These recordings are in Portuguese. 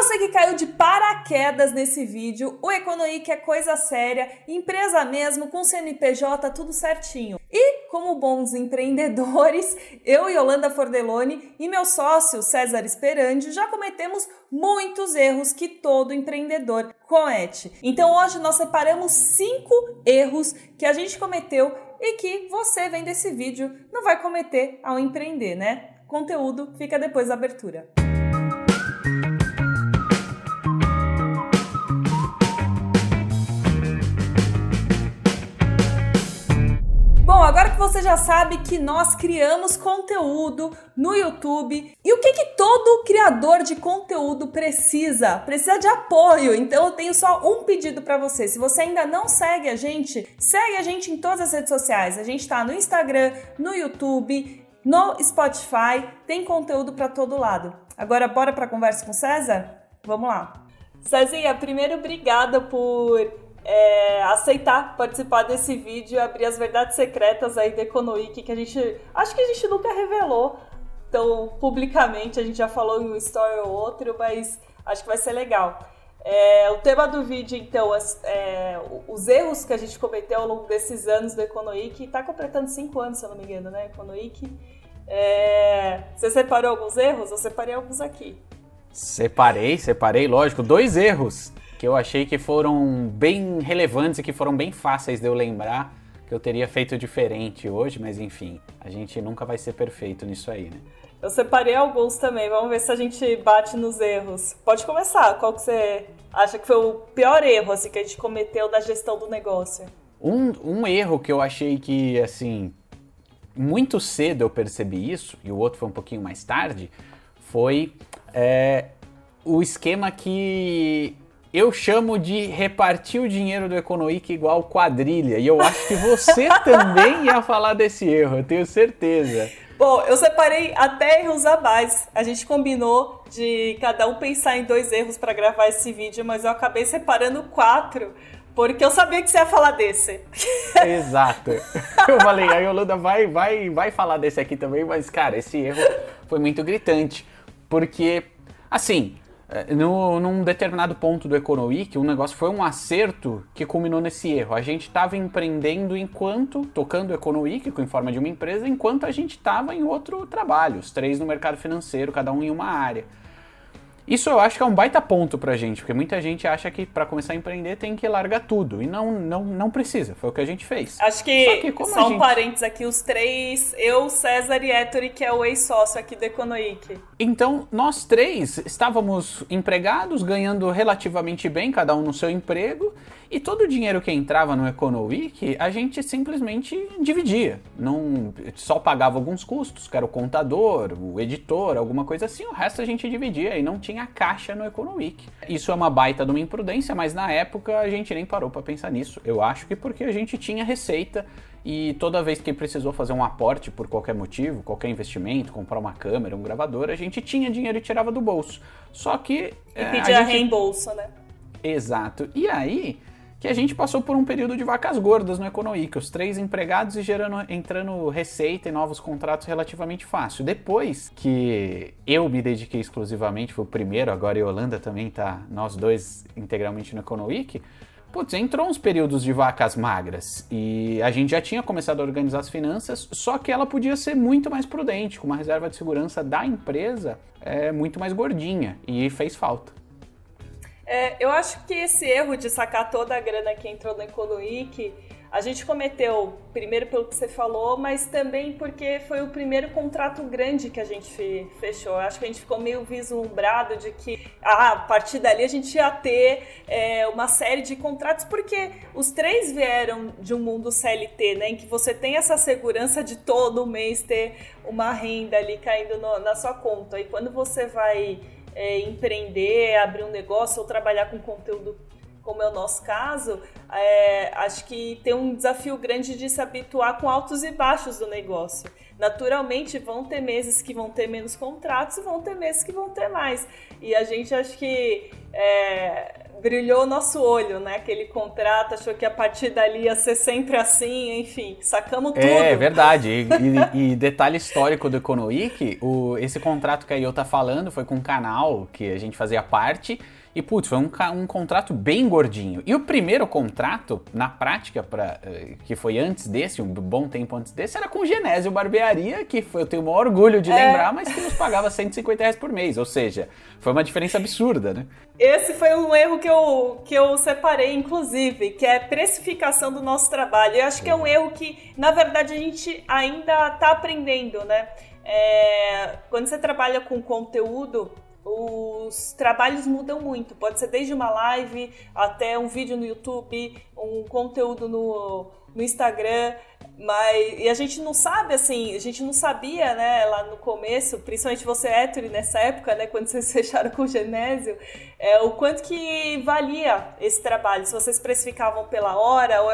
você que caiu de paraquedas nesse vídeo, o Economic é coisa séria, empresa mesmo, com CNPJ, tudo certinho. E, como bons empreendedores, eu, Yolanda Fordeloni, e meu sócio, César Sperandi, já cometemos muitos erros que todo empreendedor comete. Então hoje nós separamos 5 erros que a gente cometeu e que você, vendo esse vídeo, não vai cometer ao empreender, né? Conteúdo fica depois da abertura. Bom, agora que você já sabe que nós criamos conteúdo no YouTube, e o que todo criador de conteúdo precisa? Precisa de apoio, então eu tenho só um pedido para você. Se você ainda não segue a gente em todas as redes sociais. A gente tá no Instagram, no YouTube, no Spotify, tem conteúdo para todo lado. Agora bora para a conversa com o César? Vamos lá. Cezinha, primeiro obrigada por aceitar participar desse vídeo e abrir as verdades secretas aí do Economic, que acho que a gente nunca revelou tão publicamente. A gente já falou em um story ou outro, mas acho que vai ser legal. O tema do vídeo, então, os erros que a gente cometeu ao longo desses anos do Economic. Tá completando 5 anos, se eu não me engano, né, Economic? Você separou alguns erros? Eu separei alguns aqui. Separei, lógico, 2 erros que eu achei que foram bem relevantes e que foram bem fáceis de eu lembrar que eu teria feito diferente hoje, mas enfim, a gente nunca vai ser perfeito nisso aí, né? Eu separei alguns também, vamos ver se a gente bate nos erros. Pode começar, qual que você acha que foi o pior erro assim, que a gente cometeu da gestão do negócio? Um erro que eu achei que, assim, muito cedo eu percebi isso, e o outro foi um pouquinho mais tarde, foi o esquema que eu chamo de repartir o dinheiro do Economic igual quadrilha. E eu acho que você também ia falar desse erro, eu tenho certeza. Bom, eu separei até erros a mais. A gente combinou de cada um pensar em 2 erros para gravar esse vídeo, mas eu acabei separando 4, porque eu sabia que você ia falar desse. Exato. Eu falei, a Yolanda vai falar desse aqui também, mas, cara, esse erro foi muito gritante. Porque, assim, num determinado ponto do Economic, o negócio foi um acerto que culminou nesse erro. A gente estava empreendendo tocando o Economic em forma de uma empresa, enquanto a gente estava em outro trabalho, os 3 no mercado financeiro, cada um em uma área. Isso eu acho que é um baita ponto pra gente, porque muita gente acha que para começar a empreender tem que largar tudo, e não precisa, foi o que a gente fez. Acho que só um parênteses aqui, os 3, eu, César e Ettore, que é o ex-sócio aqui do Economic. Então, nós 3 estávamos empregados, ganhando relativamente bem, cada um no seu emprego, e todo o dinheiro que entrava no Economic, a gente simplesmente dividia. Não, só pagava alguns custos, que era o contador, o editor, alguma coisa assim, o resto a gente dividia e não tinha caixa no Economic. Isso é uma baita de uma imprudência, mas na época a gente nem parou para pensar nisso. Eu acho que porque a gente tinha receita e toda vez que precisou fazer um aporte por qualquer motivo, qualquer investimento, comprar uma câmera, um gravador, a gente tinha dinheiro e tirava do bolso. Só que... E pedia reembolso, né? Exato. E aí que a gente passou por um período de vacas gordas no Economic, os 3 empregados e entrando receita e novos contratos relativamente fácil. Depois que eu me dediquei exclusivamente, fui o primeiro, agora a Yolanda também tá, nós 2 integralmente no Economic, entrou uns períodos de vacas magras e a gente já tinha começado a organizar as finanças, só que ela podia ser muito mais prudente, com uma reserva de segurança da empresa muito mais gordinha, e fez falta. Eu acho que esse erro de sacar toda a grana que entrou no Economic, a gente cometeu, primeiro pelo que você falou, mas também porque foi o primeiro contrato grande que a gente fechou. Eu acho que a gente ficou meio vislumbrado de que a partir dali a gente ia ter uma série de contratos, porque os 3 vieram de um mundo CLT, né, em que você tem essa segurança de todo mês ter uma renda ali caindo na sua conta. E quando você vai empreender, abrir um negócio ou trabalhar com conteúdo, como é o nosso caso, acho que tem um desafio grande de se habituar com altos e baixos do negócio. Naturalmente, vão ter meses que vão ter menos contratos e vão ter meses que vão ter mais. E a gente acho que brilhou o nosso olho, né? Aquele contrato, achou que a partir dali ia ser sempre assim, enfim, sacamos tudo. É verdade, e detalhe histórico do Econoweek, esse contrato que a Io tá falando foi com um canal que a gente fazia parte, e putz, foi um contrato bem gordinho. E o primeiro contrato, na prática, que foi antes desse, um bom tempo antes desse, era com o Genésio Barbearia, que eu tenho o maior orgulho de lembrar, mas que nos pagava R$150 por mês, ou seja, foi uma diferença absurda, né? Esse foi um erro que eu separei, inclusive, que é a precificação do nosso trabalho. Eu acho que é um erro que, na verdade, a gente ainda está aprendendo, né? Quando você trabalha com conteúdo, os trabalhos mudam muito. Pode ser desde uma live até um vídeo no YouTube, um conteúdo no Instagram. E a gente não sabe, assim, a gente não sabia, né, lá no começo, principalmente você, hétero, nessa época, né, quando vocês fecharam com o Genésio, o quanto que valia esse trabalho, se vocês precificavam pela hora, ou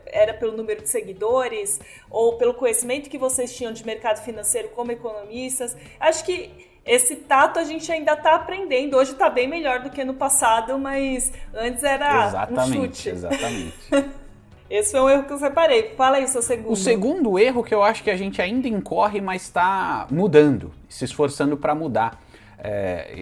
era pelo número de seguidores, ou pelo conhecimento que vocês tinham de mercado financeiro como economistas. Acho que esse tato a gente ainda está aprendendo. Hoje está bem melhor do que no passado, mas antes era um chute. Exatamente. Esse foi um erro que eu separei. Fala aí o seu segundo. O segundo erro que eu acho que a gente ainda incorre, mas está mudando, se esforçando para mudar.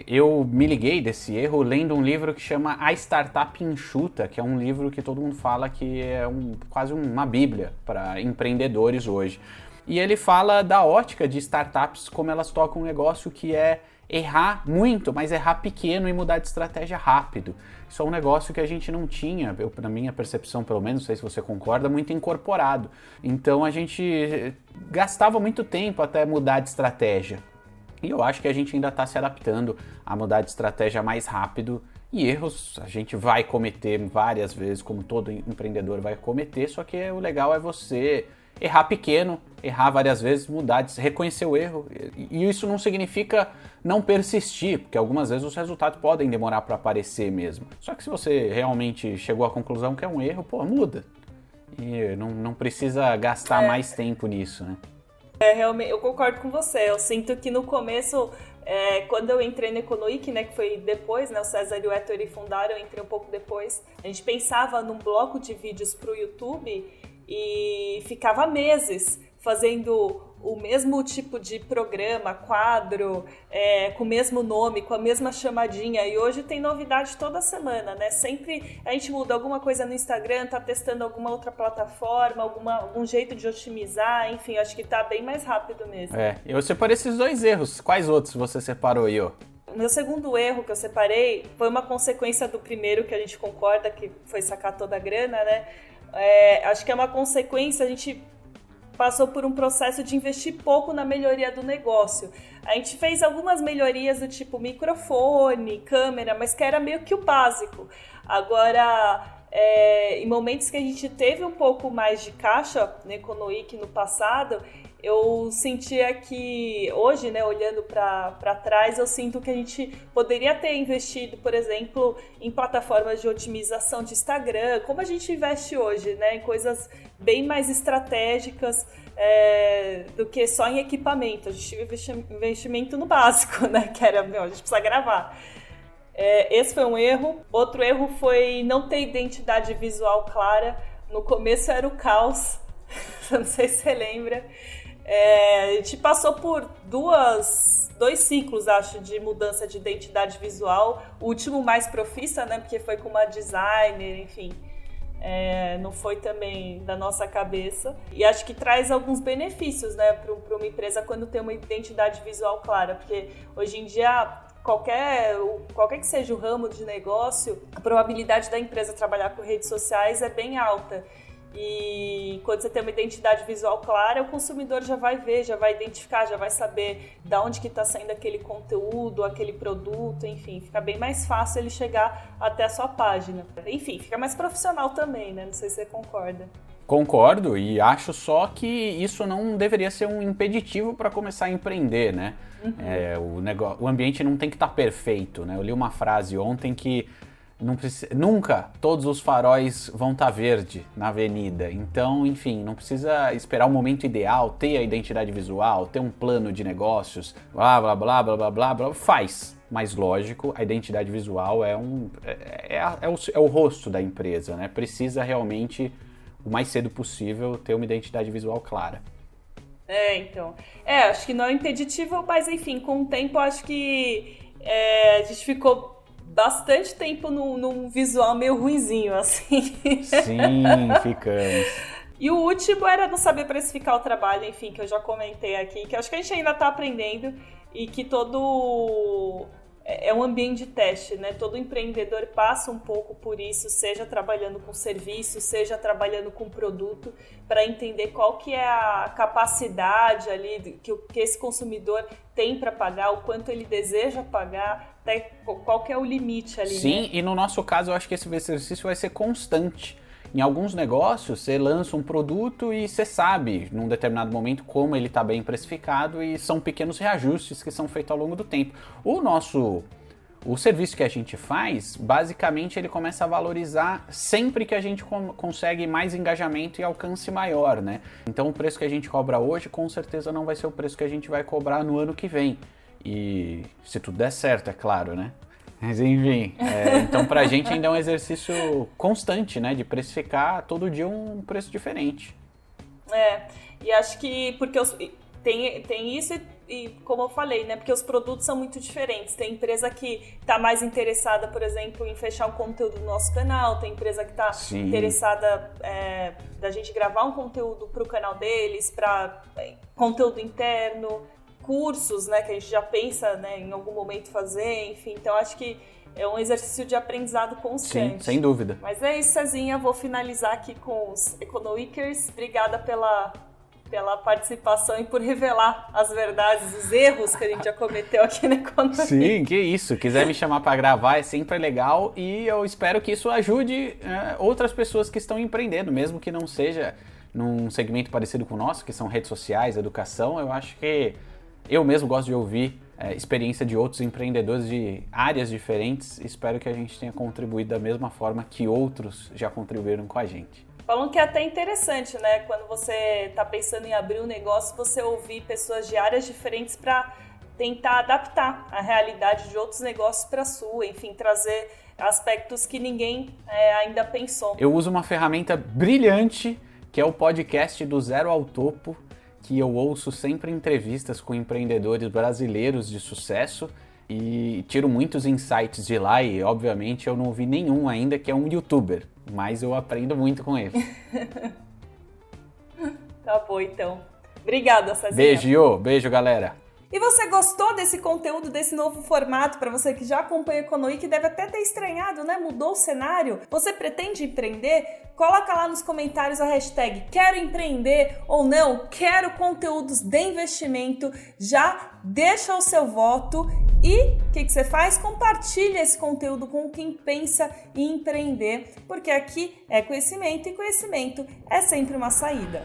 Eu me liguei desse erro lendo um livro que chama A Startup Enxuta, que é um livro que todo mundo fala que é quase uma bíblia para empreendedores hoje. E ele fala da ótica de startups, como elas tocam um negócio que é errar muito, mas errar pequeno e mudar de estratégia rápido. Isso é um negócio que a gente não tinha, na minha percepção pelo menos, não sei se você concorda, muito incorporado. Então a gente gastava muito tempo até mudar de estratégia. E eu acho que a gente ainda está se adaptando a mudar de estratégia mais rápido. E erros a gente vai cometer várias vezes, como todo empreendedor vai cometer, só que o legal é você errar pequeno, errar várias vezes, mudar, reconhecer o erro. E isso não significa não persistir, porque algumas vezes os resultados podem demorar para aparecer mesmo. Só que se você realmente chegou à conclusão que é um erro, muda. E não precisa gastar mais tempo nisso, né? Realmente, eu concordo com você. Eu sinto que no começo, quando eu entrei no Econoweek, né, que foi depois, né, o César e o Ettore fundaram, eu entrei um pouco depois, a gente pensava num bloco de vídeos para o YouTube e ficava meses fazendo o mesmo tipo de programa, quadro, com o mesmo nome, com a mesma chamadinha. E hoje tem novidade toda semana, né? Sempre a gente muda alguma coisa no Instagram, tá testando alguma outra plataforma, algum jeito de otimizar, enfim, acho que tá bem mais rápido mesmo. Eu separei esses dois erros. Quais outros você separou aí, ó? Meu segundo erro que eu separei foi uma consequência do primeiro, que a gente concorda que foi sacar toda a grana, né? Acho que é uma consequência, a gente passou por um processo de investir pouco na melhoria do negócio. A gente fez algumas melhorias do tipo microfone, câmera, mas que era meio que o básico. Agora, em momentos que a gente teve um pouco mais de caixa no Econoweek no passado, eu sentia que hoje, né, olhando para trás, eu sinto que a gente poderia ter investido, por exemplo, em plataformas de otimização de Instagram, como a gente investe hoje, né, em coisas bem mais estratégicas do que só em equipamento. A gente tive investimento no básico, né, que era, a gente precisa gravar. Esse foi um erro. Outro erro foi não ter identidade visual clara. No começo era o caos, não sei se você lembra. A gente passou por dois ciclos, acho, de mudança de identidade visual. O último mais profissa, né? Porque foi com uma designer, enfim. Não foi também da nossa cabeça. E acho que traz alguns benefícios, né, para uma empresa quando tem uma identidade visual clara. Porque hoje em dia, qualquer que seja o ramo de negócio, a probabilidade da empresa trabalhar com redes sociais é bem alta. E quando você tem uma identidade visual clara, o consumidor já vai ver, já vai identificar, já vai saber de onde que está saindo aquele conteúdo, aquele produto, enfim, fica bem mais fácil ele chegar até a sua página. Enfim, fica mais profissional também, né? Não sei se você concorda. Concordo, e acho só que isso não deveria ser um impeditivo para começar a empreender, né? Uhum. O ambiente não tem que estar perfeito, né? Eu li uma frase ontem que nunca todos os faróis vão estar verde na avenida. Então, enfim, não precisa esperar o momento ideal, ter a identidade visual, ter um plano de negócios, blá, blá, blá, blá, blá, blá, blá. Faz. mas lógico, a identidade visual é o rosto da empresa, né? Precisa realmente, o mais cedo possível, ter uma identidade visual clara. Então. Acho que não é impeditivo, mas enfim, com o tempo acho que a gente ficou bastante tempo num visual meio ruinzinho, assim. Sim, ficamos. E o último era não saber precificar o trabalho, enfim, que eu já comentei aqui, que acho que a gente ainda está aprendendo e que todo... É um ambiente de teste, né? Todo empreendedor passa um pouco por isso, seja trabalhando com serviço, seja trabalhando com produto, para entender qual que é a capacidade ali que esse consumidor tem para pagar, o quanto ele deseja pagar, até qual que é o limite ali. Sim, né? E no nosso caso eu acho que esse exercício vai ser constante. Em alguns negócios, você lança um produto e você sabe, num determinado momento, como ele está bem precificado e são pequenos reajustes que são feitos ao longo do tempo. O serviço que a gente faz, basicamente, ele começa a valorizar sempre que a gente consegue mais engajamento e alcance maior, né? Então, o preço que a gente cobra hoje, com certeza, não vai ser o preço que a gente vai cobrar no ano que vem. E se tudo der certo, é claro, né? Mas enfim, então pra gente ainda é um exercício constante, né? De precificar todo dia um preço diferente. E acho que porque tem isso e como eu falei, né? Porque os produtos são muito diferentes. Tem empresa que tá mais interessada, por exemplo, em fechar um conteúdo no nosso canal. Tem empresa que tá interessada da gente gravar um conteúdo pro canal deles, para conteúdo interno, cursos, né, que a gente já pensa, né, em algum momento fazer, enfim. Então, acho que é um exercício de aprendizado constante. Sim, sem dúvida. Mas é isso, Cezinha. Vou finalizar aqui com os EconoWeekers. Obrigada pela participação e por revelar as verdades, os erros que a gente já cometeu aqui na economia. Sim, que isso. Quiser me chamar para gravar é sempre legal e eu espero que isso ajude outras pessoas que estão empreendendo, mesmo que não seja num segmento parecido com o nosso, que são redes sociais, educação. Eu acho que eu mesmo gosto de ouvir experiência de outros empreendedores de áreas diferentes. Espero que a gente tenha contribuído da mesma forma que outros já contribuíram com a gente. Falam que é até interessante, né? Quando você está pensando em abrir um negócio, você ouvir pessoas de áreas diferentes para tentar adaptar a realidade de outros negócios para a sua, enfim, trazer aspectos que ninguém ainda pensou. Eu uso uma ferramenta brilhante, que é o podcast do Zero ao Topo, que eu ouço sempre entrevistas com empreendedores brasileiros de sucesso e tiro muitos insights de lá e, obviamente, eu não ouvi nenhum ainda que é um youtuber, mas eu aprendo muito com ele. Tá bom, então. Obrigada, Cezinha. Beijo, beijo, galera. E você gostou desse conteúdo, desse novo formato? Para você que já acompanha a EconoWeek, que deve até ter estranhado, né? Mudou o cenário. Você pretende empreender? Coloca lá nos comentários a hashtag quero empreender ou não, quero conteúdos de investimento. Já deixa o seu voto e o que você faz? Compartilha esse conteúdo com quem pensa em empreender, porque aqui é conhecimento e conhecimento é sempre uma saída.